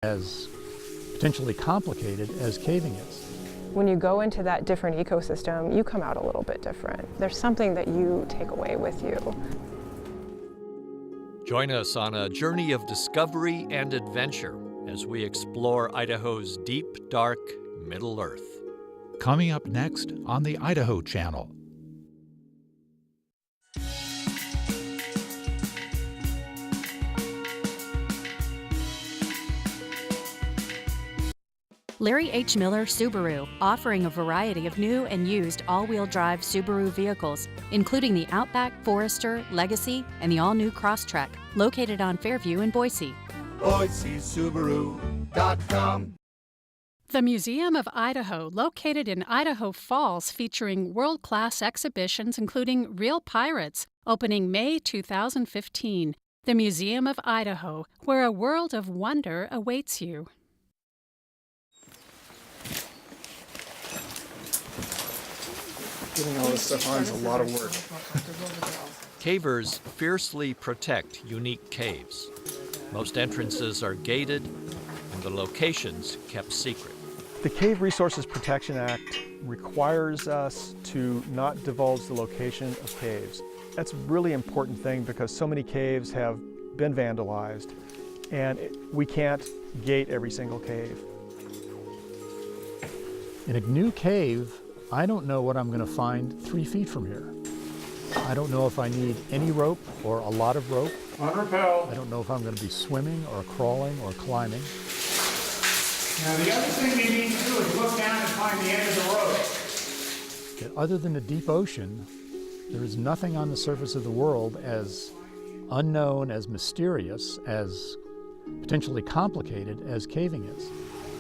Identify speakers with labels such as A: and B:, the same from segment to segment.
A: as potentially complicated as caving is.
B: When you go into that different ecosystem, you come out a little bit different. There's something that you take away with you.
C: Join us on a journey of discovery and adventure as we explore Idaho's deep, dark Middle Earth.
D: Coming up next on the Idaho Channel.
E: Larry H. Miller Subaru, offering a variety of new and used all-wheel drive Subaru vehicles, including the Outback, Forester, Legacy, and the all-new Crosstrek, located on Fairview in Boise.
F: BoiseSubaru.com.
G: The Museum of Idaho, located in Idaho Falls, featuring world-class exhibitions including Real Pirates, opening May 2015. The Museum of Idaho, where a world of wonder awaits you.
H: Getting all this stuff on is a lot of work.
C: Cavers fiercely protect unique caves. Most entrances are gated and the locations kept secret.
H: The Cave Resources Protection Act requires us to not divulge the location of caves. That's a really important thing because so many caves have been vandalized and we can't gate every single cave.
A: In a new cave, I don't know what I'm going to find 3 feet from here. I don't know if I need any rope or a lot of rope.
I: Unrepelled.
A: I don't know if I'm going to be swimming or crawling or climbing.
I: Now the other thing you need to do is look down and find the end of the rope.
A: Other than the deep ocean, there is nothing on the surface of the world as unknown, as mysterious, as potentially complicated as caving is.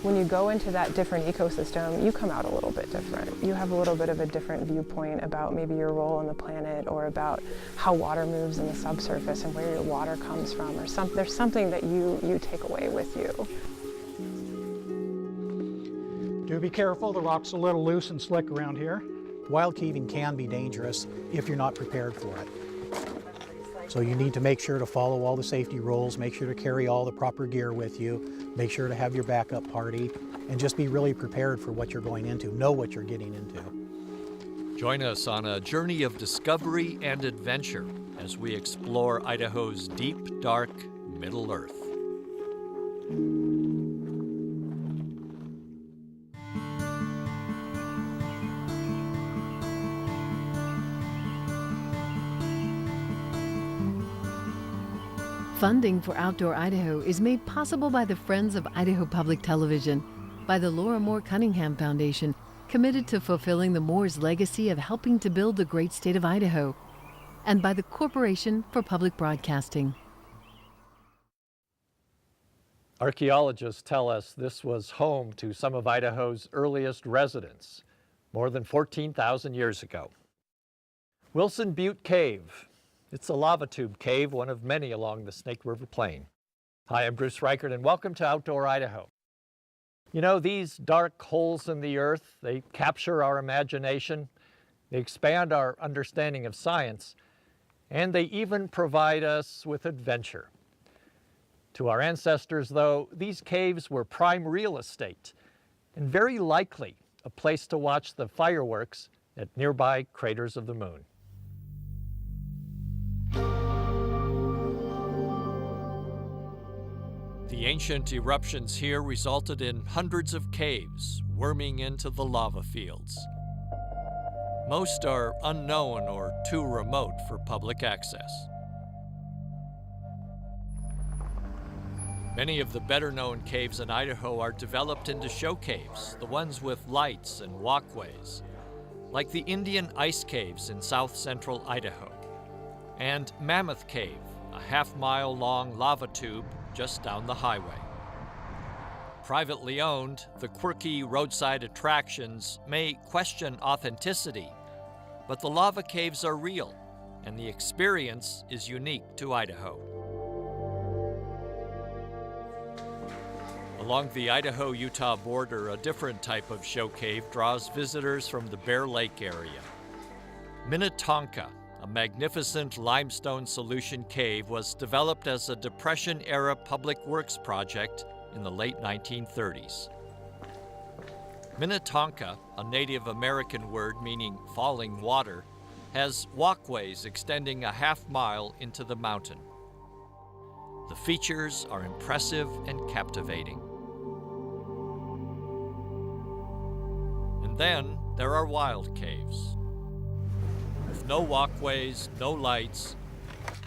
B: When you go into that different ecosystem, you come out a little bit different. You have a little bit of a different viewpoint about maybe your role on the planet or about how water moves in the subsurface and where your water comes from, or there's something that you take away with you.
J: Do be careful, the rock's a little loose and slick around here. Wild caving can be dangerous if you're not prepared for it. So you need to make sure to follow all the safety rules, make sure to carry all the proper gear with you, make sure to have your backup party, and just be really prepared for what you're going into, know what you're getting into.
C: Join us on a journey of discovery and adventure as we explore Idaho's deep, dark Middle Earth.
K: Funding for Outdoor Idaho is made possible by the Friends of Idaho Public Television, by the Laura Moore Cunningham Foundation, committed to fulfilling the Moore's legacy of helping to build the great state of Idaho, and by the Corporation for Public Broadcasting.
C: Archaeologists tell us this was home to some of Idaho's earliest residents, more than 14,000 years ago. Wilson Butte Cave. It's a lava tube cave, one of many along the Snake River Plain. Hi, I'm Bruce Reichert, and welcome to Outdoor Idaho. You know, these dark holes in the earth, they capture our imagination, they expand our understanding of science, and they even provide us with adventure. To our ancestors, though, these caves were prime real estate, and very likely a place to watch the fireworks at nearby craters of the moon. The ancient eruptions here resulted in hundreds of caves worming into the lava fields. Most are unknown or too remote for public access. Many of the better-known caves in Idaho are developed into show caves, the ones with lights and walkways, like the Indian Ice Caves in south-central Idaho, and Mammoth Cave, a half-mile-long lava tube just down the highway. Privately owned, the quirky roadside attractions may question authenticity, but the lava caves are real, and the experience is unique to Idaho. Along the Idaho-Utah border, a different type of show cave draws visitors from the Bear Lake area. Minnetonka, a magnificent limestone solution cave, was developed as a Depression-era public works project in the late 1930s. Minnetonka, a Native American word meaning falling water, has walkways extending a half-mile into the mountain. The features are impressive and captivating. And then there are wild caves, with no walkways, no lights,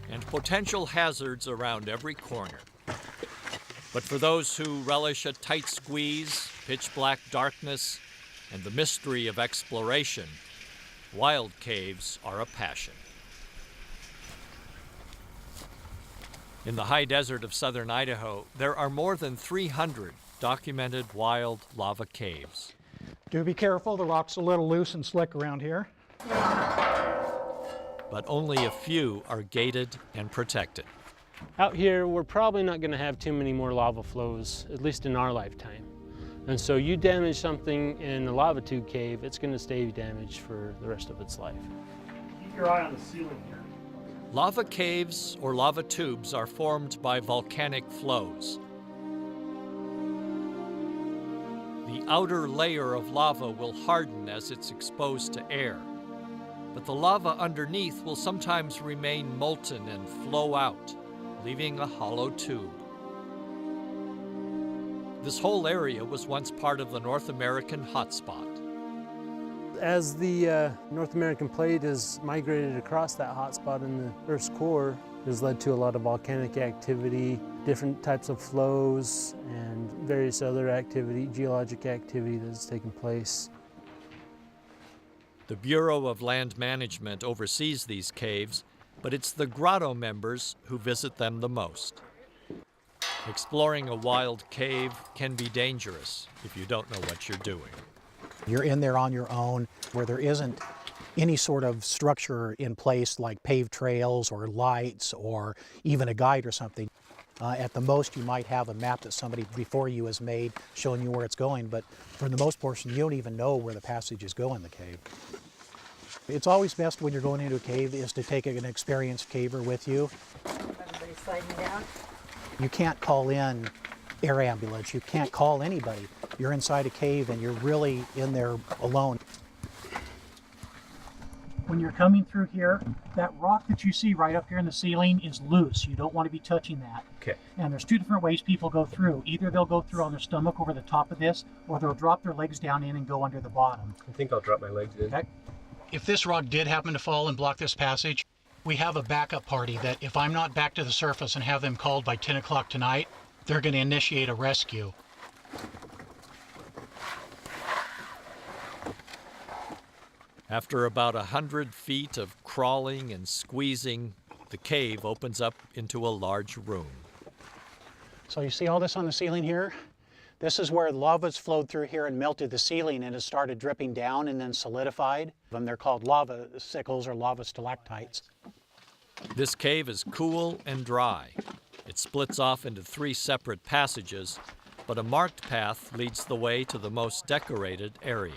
C: and potential hazards around every corner. But for those who relish a tight squeeze, pitch-black darkness, and the mystery of exploration, wild caves are a passion. In the high desert of southern Idaho, there are more than 300 documented wild lava caves.
J: Do be careful, the rock's a little loose and slick around here.
C: But only a few are gated and protected.
F: Out here, we're probably not going to have too many more lava flows, at least in our lifetime. And so you damage something in the lava tube cave, it's going to stay damaged for the rest of its life.
I: Keep your eye on the ceiling here.
C: Lava caves or lava tubes are formed by volcanic flows. The outer layer of lava will harden as it's exposed to air, but the lava underneath will sometimes remain molten and flow out, leaving a hollow tube. This whole area was once part of the North American hotspot.
F: As the North American plate has migrated across that hotspot in the Earth's core, it has led to a lot of volcanic activity, different types of flows, and various other activity, geologic activity that has taken place.
C: The Bureau of Land Management oversees these caves, but it's the grotto members who visit them the most. Exploring a wild cave can be dangerous if you don't know what you're doing.
J: You're in there on your own where there isn't any sort of structure in place like paved trails or lights or even a guide or something. At the most, you might have a map that somebody before you has made showing you where it's going, but for the most portion, you don't even know where the passages go in the cave. It's always best when you're going into a cave is to take an experienced caver with you.
L: Everybody sliding down?
J: You can't call in air ambulance. You can't call anybody. You're inside a cave and you're really in there alone.
M: When you're coming through here, that rock that you see right up here in the ceiling is loose. You don't want to be touching that.
N: Okay.
M: And there's two different ways people go through. Either they'll go through on their stomach over the top of this, or they'll drop their legs down in and go under the bottom.
N: I think I'll drop my legs in.
M: Okay.
J: If this rock did happen to fall and block this passage, we have a backup party that if I'm not back to the surface and have them called by 10 o'clock tonight, they're going to initiate a rescue.
C: After about 100 feet of crawling and squeezing, the cave opens up into a large room.
J: So you see all this on the ceiling here? This is where lava's flowed through here and melted the ceiling and has started dripping down and then solidified. And they're called lava sickles or lava stalactites.
C: This cave is cool and dry. It splits off into 3 separate passages, but a marked path leads the way to the most decorated area.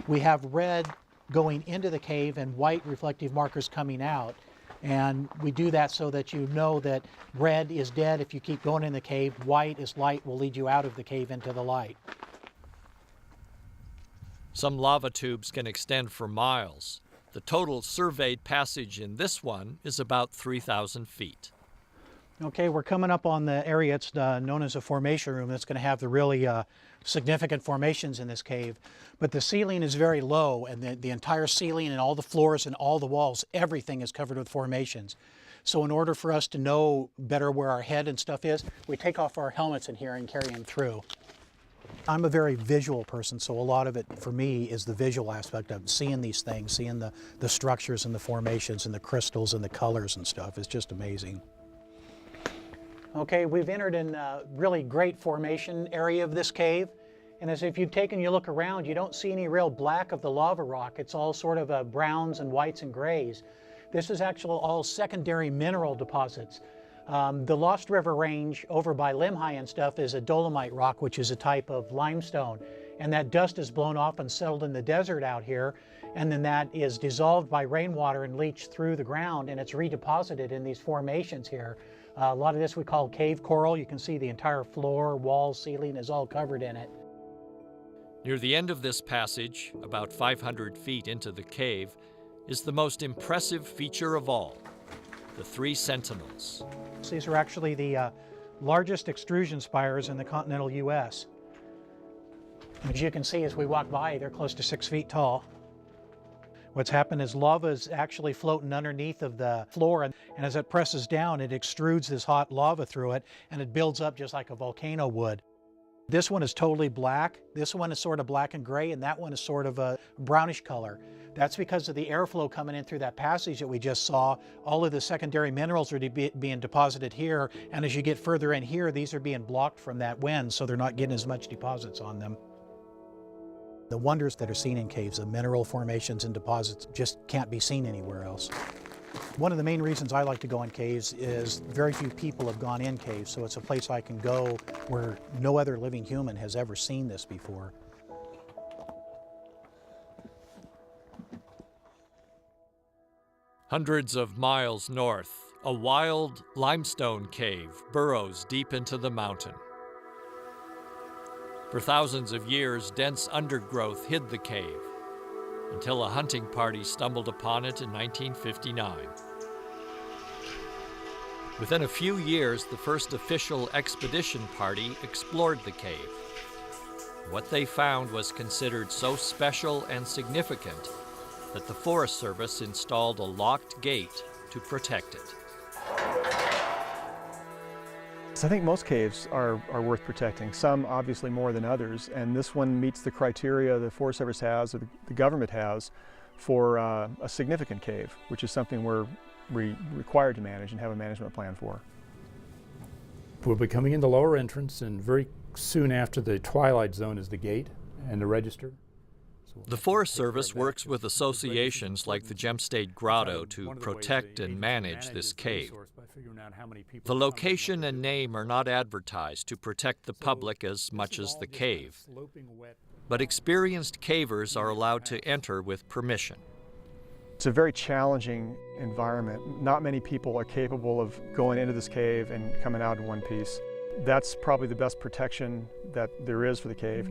J: We have red going into the cave and white reflective markers coming out. And we do that so that you know that red is dead if you keep going in the cave, white is light, will lead you out of the cave into the light.
C: Some lava tubes can extend for miles. The total surveyed passage in this one is about 3,000 feet.
J: Okay, we're coming up on the area it's known as a formation room that's going to have the really significant formations in this cave. But the ceiling is very low, and the entire ceiling and all the floors and all the walls, everything is covered with formations. So in order for us to know better where our head and stuff is, we take off our helmets in here and carry them through. I'm a very visual person, so a lot of it for me is the visual aspect of seeing these things, seeing the structures and the formations and the crystals and the colors and stuff. It's just amazing. Okay, we've entered in a really great formation area of this cave. And as if you've taken a look around, you don't see any real black of the lava rock. It's all sort of browns and whites and grays. This is actually all secondary mineral deposits. The Lost River Range over by Limhi and stuff is a dolomite rock, which is a type of limestone. And that dust is blown off and settled in the desert out here. And then that is dissolved by rainwater and leached through the ground, and it's redeposited in these formations here. A lot of this we call cave coral. You can see the entire floor, walls, ceiling is all covered in it.
C: Near the end of this passage, about 500 feet into the cave, is the most impressive feature of all, the three sentinels.
J: These are actually the largest extrusion spires in the continental U.S. As you can see as we walk by, they're close to 6 feet tall. What's happened is lava is actually floating underneath of the floor, and as it presses down, it extrudes this hot lava through it, and it builds up just like a volcano would. This one is totally black, this one is sort of black and gray, and that one is sort of a brownish color. That's because of the airflow coming in through that passage that we just saw. All of the secondary minerals are being deposited here, and as you get further in here, these are being blocked from that wind, so they're not getting as much deposits on them. The wonders that are seen in caves, the mineral formations and deposits, just can't be seen anywhere else. One of the main reasons I like to go in caves is very few people have gone in caves, so it's a place I can go where no other living human has ever seen this before.
C: Hundreds of miles north, a wild limestone cave burrows deep into the mountain. For thousands of years, dense undergrowth hid the cave, until a hunting party stumbled upon it in 1959. Within a few years, the first official expedition party explored the cave. What they found was considered so special and significant that the Forest Service installed a locked gate to protect it.
H: So I think most caves are worth protecting, some obviously more than others, and this one meets the criteria the Forest Service has, or the government has, for a significant cave, which is something we're required to manage and have a management plan for.
A: We'll be coming in the lower entrance, and very soon after the twilight zone is the gate and the register.
C: The Forest Service works with associations like the Gem State Grotto to protect and manage this cave. The location and name are not advertised to protect the public as much as the cave, but experienced cavers are allowed to enter with permission.
H: It's a very challenging environment. Not many people are capable of going into this cave and coming out in one piece. That's probably the best protection that there is for the cave.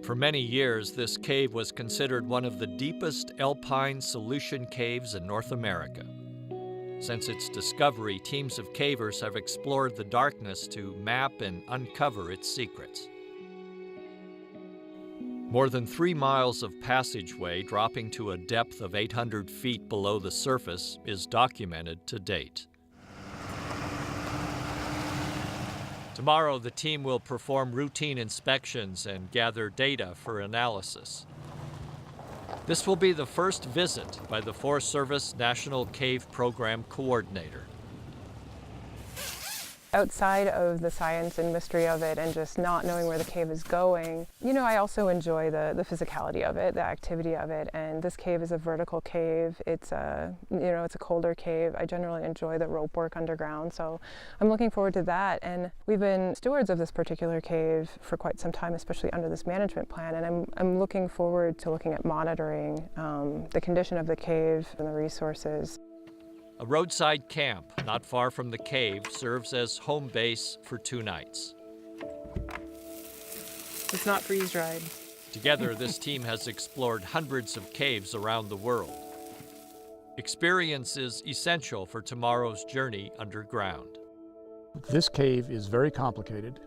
C: For many years, this cave was considered one of the deepest alpine solution caves in North America. Since its discovery, teams of cavers have explored the darkness to map and uncover its secrets. More than 3 miles of passageway dropping to a depth of 800 feet below the surface is documented to date. Tomorrow, the team will perform routine inspections and gather data for analysis. This will be the first visit by the Forest Service National Cave Program Coordinator.
B: Outside of the science and mystery of it and just not knowing where the cave is going, I also enjoy the physicality of it, the activity of it. And this cave is a vertical cave. It's it's a colder cave. I generally enjoy the rope work underground, so I'm looking forward to that. And we've been stewards of this particular cave for quite some time, especially under this management plan. And I'm looking forward to looking at monitoring the condition of the cave and the resources.
C: A roadside camp not far from the cave serves as home base for 2 nights.
B: It's not freeze-dried.
C: Together, this team has explored hundreds of caves around the world. Experience is essential for tomorrow's journey underground.
A: This cave is very complicated.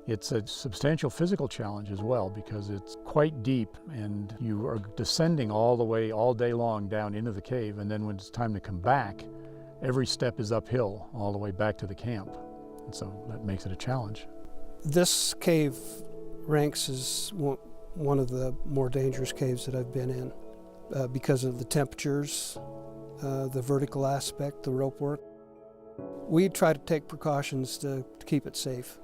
A: It's a substantial physical challenge as well because it's quite deep and you are descending all the way all day long down into the cave, and then when it's time to come back, every step is uphill all the way back to the camp. And so that makes it a challenge.
N: This cave ranks as one of the more dangerous caves that I've been in because of the temperatures, the vertical aspect, the rope work. We try to take precautions to keep it safe.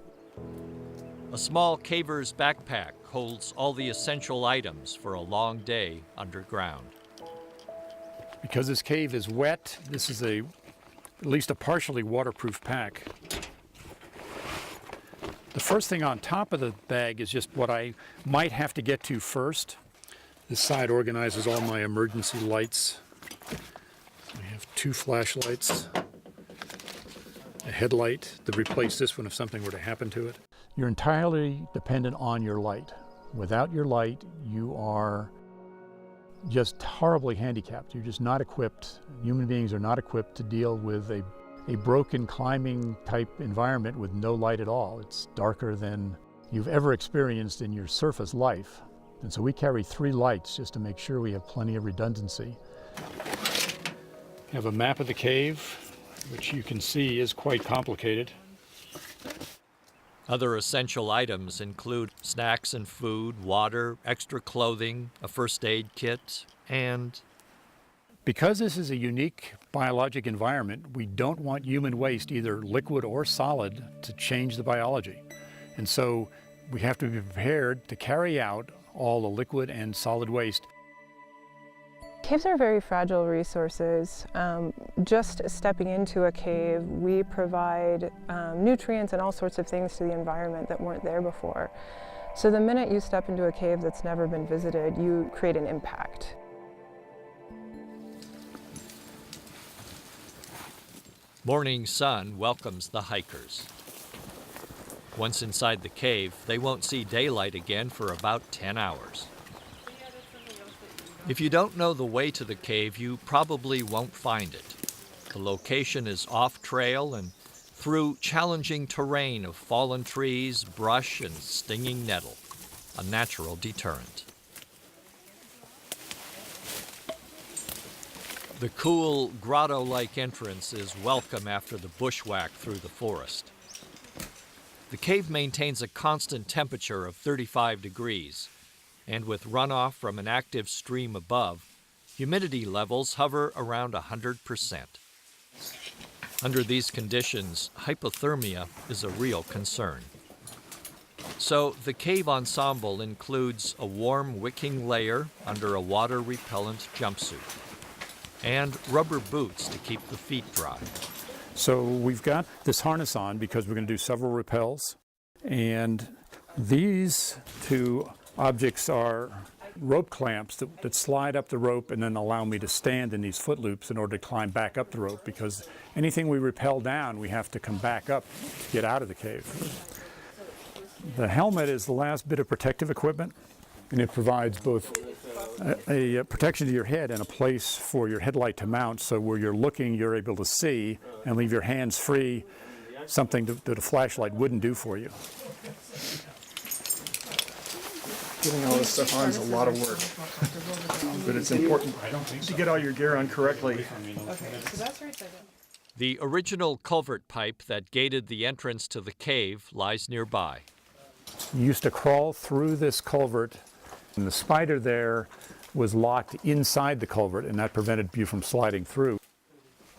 C: A small caver's backpack holds all the essential items for a long day underground.
A: Because this cave is wet, this is at least a partially waterproof pack. The first thing on top of the bag is just what I might have to get to first. This side organizes all my emergency lights. I have 2 flashlights. a headlight to replace this one if something were to happen to it. You're entirely dependent on your light. Without your light, you are just horribly handicapped. You're just not equipped. Human beings are not equipped to deal with a broken climbing type environment with no light at all. It's darker than you've ever experienced in your surface life. And so we carry 3 lights just to make sure we have plenty of redundancy. We have a map of the cave, which you can see is quite complicated.
C: Other essential items include snacks and food, water, extra clothing, a first aid kit, and...
A: Because this is a unique biologic environment, we don't want human waste, either liquid or solid, to change the biology. And so we have to be prepared to carry out all the liquid and solid waste.
B: Caves are very fragile resources. Just stepping into a cave, we provide nutrients and all sorts of things to the environment that weren't there before. So the minute you step into a cave that's never been visited, you create an impact.
C: Morning sun welcomes the hikers. Once inside the cave, they won't see daylight again for about 10 hours. If you don't know the way to the cave, you probably won't find it. The location is off-trail and through challenging terrain of fallen trees, brush, and stinging nettle, a natural deterrent. The cool, grotto-like entrance is welcome after the bushwhack through the forest. The cave maintains a constant temperature of 35 degrees, and with runoff from an active stream above, humidity levels hover around 100%. Under these conditions, hypothermia is a real concern. So the cave ensemble includes a warm wicking layer under a water-repellent jumpsuit, and rubber boots to keep the feet dry.
A: So we've got this harness on because we're going to do several rappels, and these 2 objects are rope clamps that slide up the rope and then allow me to stand in these foot loops in order to climb back up the rope, because anything we rappel down, we have to come back up to get out of the cave. The helmet is the last bit of protective equipment, and it provides both a protection to your head and a place for your headlight to mount, so where you're looking, you're able to see and leave your hands free, something that a flashlight wouldn't do for you.
H: Getting all this stuff on is a lot of work, but it's important to get all your gear on correctly.
C: The original culvert pipe that gated the entrance to the cave lies nearby.
A: You used to crawl through this culvert, and the spider there was locked inside the culvert, and that prevented you from sliding through.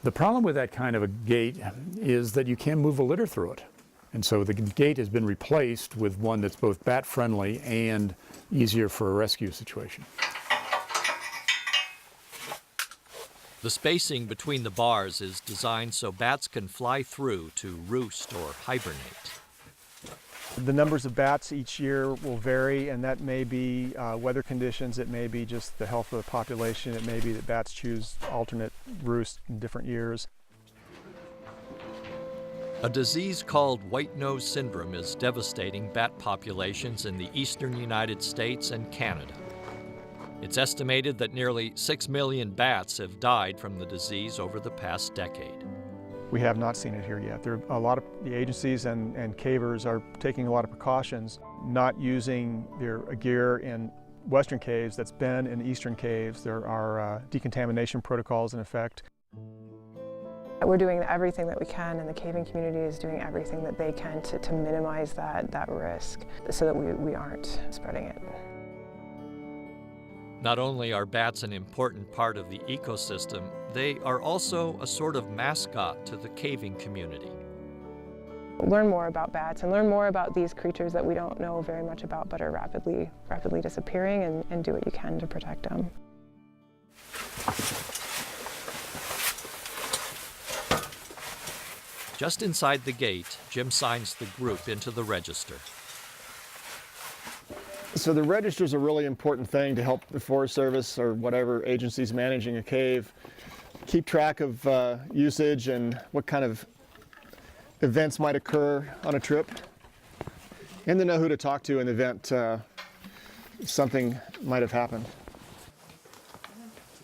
A: The problem with that kind of a gate is that you can't move a litter through it. And so the gate has been replaced with one that's both bat-friendly and easier for a rescue situation.
C: The spacing between the bars is designed so bats can fly through to roost or hibernate.
H: The numbers of bats each year will vary, and that may be weather conditions, it may be just the health of the population, it may be that bats choose alternate roosts in different years.
C: A disease called white nose syndrome is devastating bat populations in the eastern United States and Canada. It's estimated that nearly 6 million bats have died from the disease over the past decade.
H: We have not seen it here yet. There are a lot of the agencies and cavers are taking a lot of precautions, not using their gear in western caves that's been in eastern caves. There are decontamination protocols in effect.
B: We're doing everything that we can, and the caving community is doing everything that they can to minimize that risk so that we aren't spreading it.
C: Not only are bats an important part of the ecosystem, they are also a sort of mascot to the caving community.
B: Learn more about bats and learn more about these creatures that we don't know very much about but are rapidly disappearing, and do what you can to protect them.
C: Just inside the gate, Jim signs the group into the register.
H: So the register is a really important thing to help the Forest Service or whatever agency's managing a cave keep track of usage and what kind of events might occur on a trip, and to know who to talk to in the event something might have happened.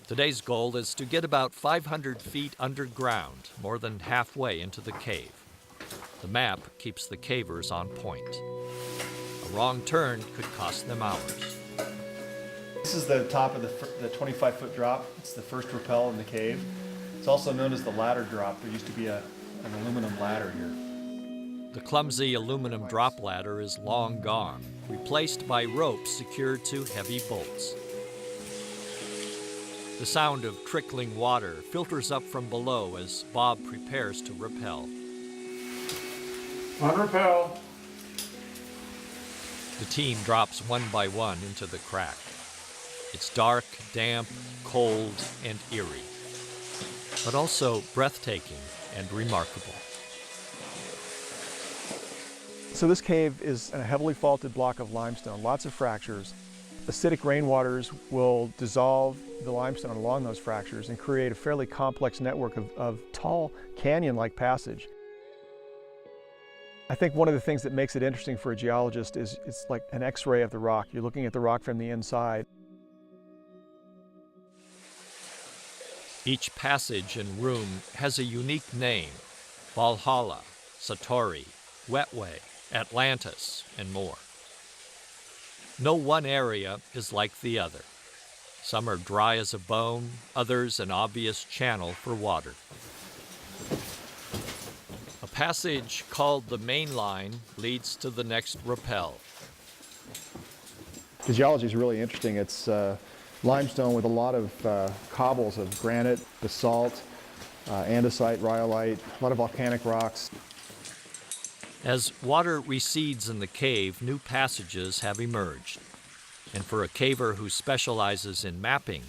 C: Today's goal is to get about 500 feet underground, more than halfway into the cave. The map keeps the cavers on point. A wrong turn could cost them hours.
H: This is the top of the 25-foot drop. It's the first rappel in the cave. It's also known as the ladder drop. There used to be an aluminum ladder here.
C: The clumsy aluminum drop ladder is long gone, replaced by ropes secured to heavy bolts. The sound of trickling water filters up from below as Bob prepares to rappel.
I: On rappel.
C: The team drops one by one into the crack. It's dark, damp, cold, and eerie, but also breathtaking and remarkable.
H: So this cave is a heavily faulted block of limestone, lots of fractures. Acidic rainwaters will dissolve the limestone along those fractures and create a fairly complex network of tall canyon-like passage. I think one of the things that makes it interesting for a geologist is it's like an X-ray of the rock. You're looking at the rock from the inside.
C: Each passage and room has a unique name: Valhalla, Satori, Wetway, Atlantis, and more. No one area is like the other. Some are dry as a bone, others an obvious channel for water. A passage called the main line leads to the next rappel.
H: The geology is really interesting. It's limestone with a lot of cobbles of granite, basalt, andesite, rhyolite, a lot of volcanic rocks.
C: As water recedes in the cave, new passages have emerged. And for a caver who specializes in mapping,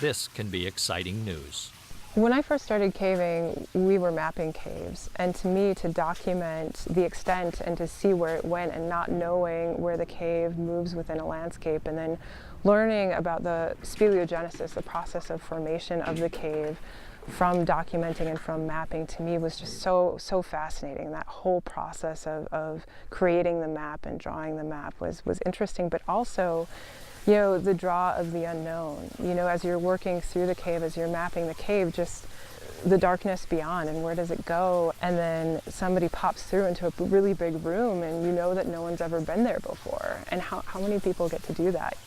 C: this can be exciting news.
B: When I first started caving, we were mapping caves, and to me, to document the extent and to see where it went and not knowing where the cave moves within a landscape, and then learning about the speleogenesis, the process of formation of the cave, from documenting and from mapping, to me was just so fascinating. That whole process of creating the map and drawing the map was interesting, but also, you know, the draw of the unknown. You know, as you're working through the cave, as you're mapping the cave, just the darkness beyond and where does it go? And then somebody pops through into a really big room and you know that no one's ever been there before. And how many people get to do that?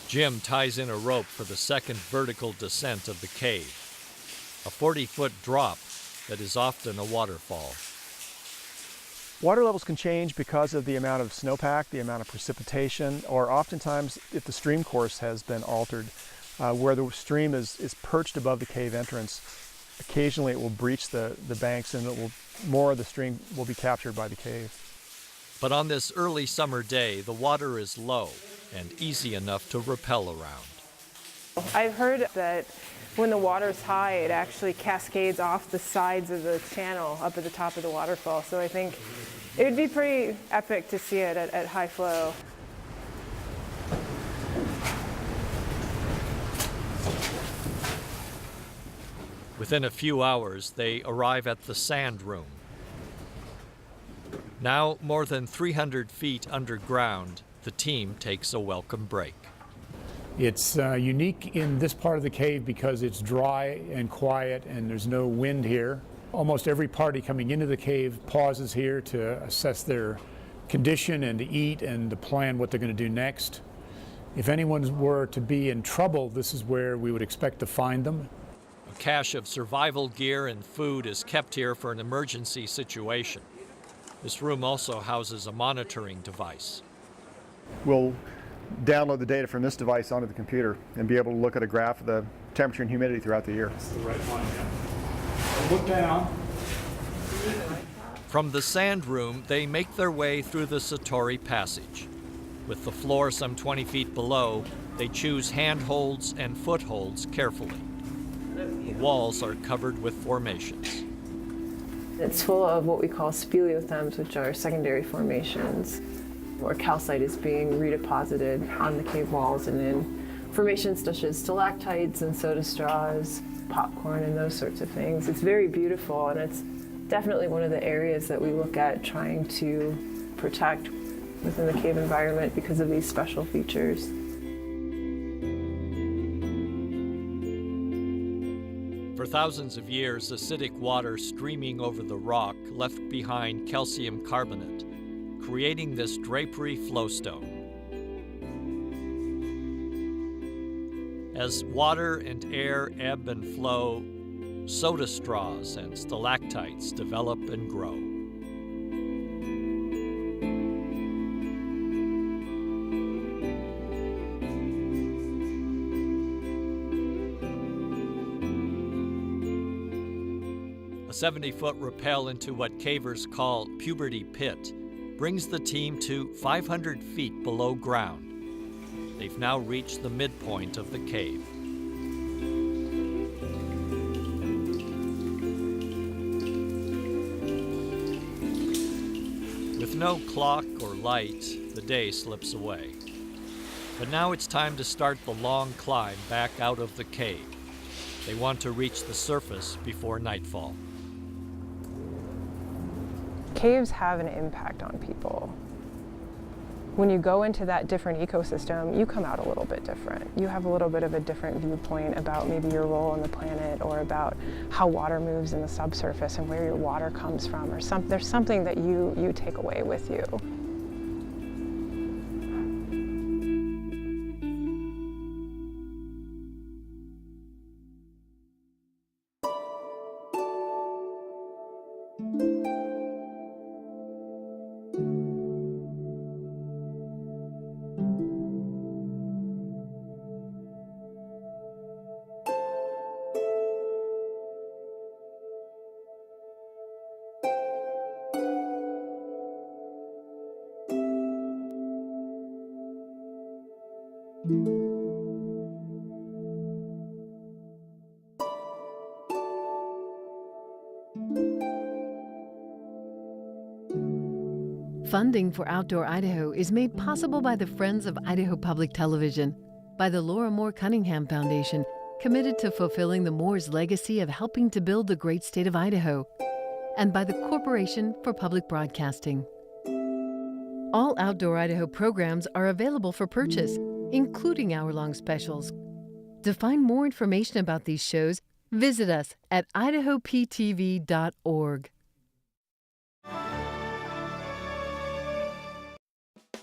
C: Jim ties in a rope for the second vertical descent of the cave, a 40-foot drop that is often a waterfall.
H: Water levels can change because of the amount of snowpack, the amount of precipitation, or oftentimes if the stream course has been altered, where the stream is perched above the cave entrance. Occasionally it will breach the banks and more of the stream will be captured by the cave.
C: But on this early summer day, the water is low and easy enough to rappel around.
B: I've heard that when the water's high, it actually cascades off the sides of the channel up at the top of the waterfall. So I think it would be pretty epic to see it at high flow.
C: Within a few hours, they arrive at the sand room. Now more than 300 feet underground, the team takes a welcome break.
A: It's unique in this part of the cave because it's dry and quiet and there's no wind here. Almost every party coming into the cave pauses here to assess their condition and to eat and to plan what they're going to do next. If anyone were to be in trouble, this is where we would expect to find them.
C: A cache of survival gear and food is kept here for an emergency situation. This room also houses a monitoring device.
H: We'll download the data from this device onto the computer and be able to look at a graph of the temperature and humidity throughout the year.
A: That's the right one, yeah. Look down.
C: From the sand room, they make their way through the Satori passage. With the floor some 20 feet below, they choose handholds and footholds carefully. The walls are covered with formations.
B: It's full of what we call speleothems, which are secondary formations, where calcite is being redeposited on the cave walls and in formations such as stalactites and soda straws, popcorn and those sorts of things. It's very beautiful, and it's definitely one of the areas that we look at trying to protect within the cave environment because of these special features.
C: For thousands of years, acidic water streaming over the rock left behind calcium carbonate, creating this drapery flowstone. As water and air ebb and flow, soda straws and stalactites develop and grow. A 70-foot rappel into what cavers call Puberty Pit brings the team to 500 feet below ground. They've now reached the midpoint of the cave. With no clock or light, the day slips away. But now it's time to start the long climb back out of the cave. They want to reach the surface before nightfall.
B: Caves have an impact on people. When you go into that different ecosystem, you come out a little bit different. You have a little bit of a different viewpoint about maybe your role on the planet, or about how water moves in the subsurface and where your water comes from, or there's something that you take away with you.
K: Funding for Outdoor Idaho is made possible by the Friends of Idaho Public Television, by the Laura Moore Cunningham Foundation, committed to fulfilling the Moore's legacy of helping to build the great state of Idaho, and by the Corporation for Public Broadcasting. All Outdoor Idaho programs are available for purchase, including hour-long specials. To find more information about these shows, visit us at idahoptv.org.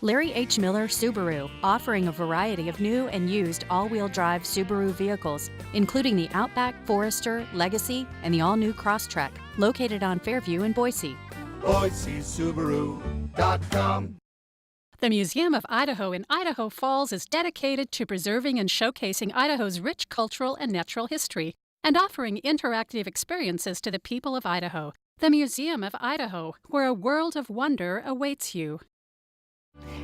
E: Larry H. Miller Subaru, offering a variety of new and used all-wheel drive Subaru vehicles, including the Outback, Forester, Legacy, and the all-new Crosstrek, located on Fairview in Boise.
O: BoiseSubaru.com.
G: The Museum of Idaho in Idaho Falls is dedicated to preserving and showcasing Idaho's rich cultural and natural history, and offering interactive experiences to the people of Idaho. The Museum of Idaho, where a world of wonder awaits you.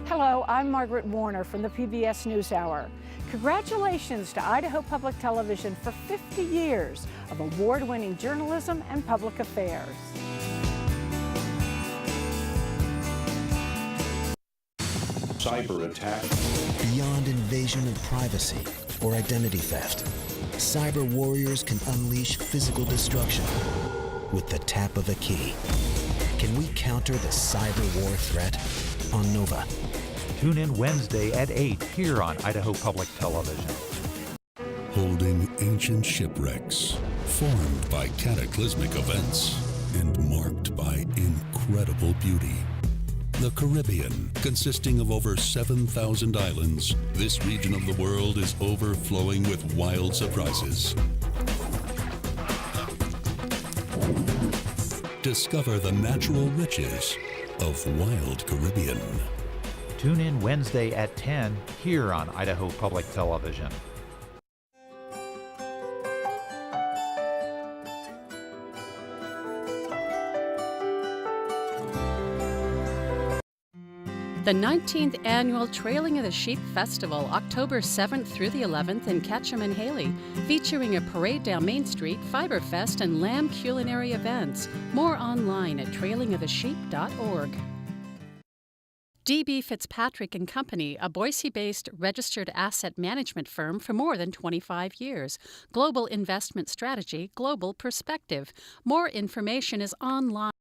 P: Hello, I'm Margaret Warner from the PBS NewsHour. Congratulations to Idaho Public Television for 50 years of award-winning journalism and public affairs.
O: Cyber attack.
Q: Beyond invasion of privacy or identity theft, cyber warriors can unleash physical destruction with the tap of a key. Can we counter the cyber war threat? On Nova.
D: Tune in Wednesday at 8 here on Idaho Public Television.
R: Holding ancient shipwrecks, formed by cataclysmic events, and marked by incredible beauty. The Caribbean, consisting of over 7,000 islands, this region of the world is overflowing with wild surprises. Discover the natural riches of Wild Caribbean.
D: Tune in Wednesday at 10 here on Idaho Public Television.
G: The 19th Annual Trailing of the Sheep Festival, October 7th through the 11th in Ketchum and Haley, featuring a parade down Main Street, Fiberfest, and lamb culinary events. More online at trailingofthesheep.org. D.B. Fitzpatrick and Company, a Boise-based registered asset management firm for more than 25 years. Global investment strategy, global perspective. More information is online.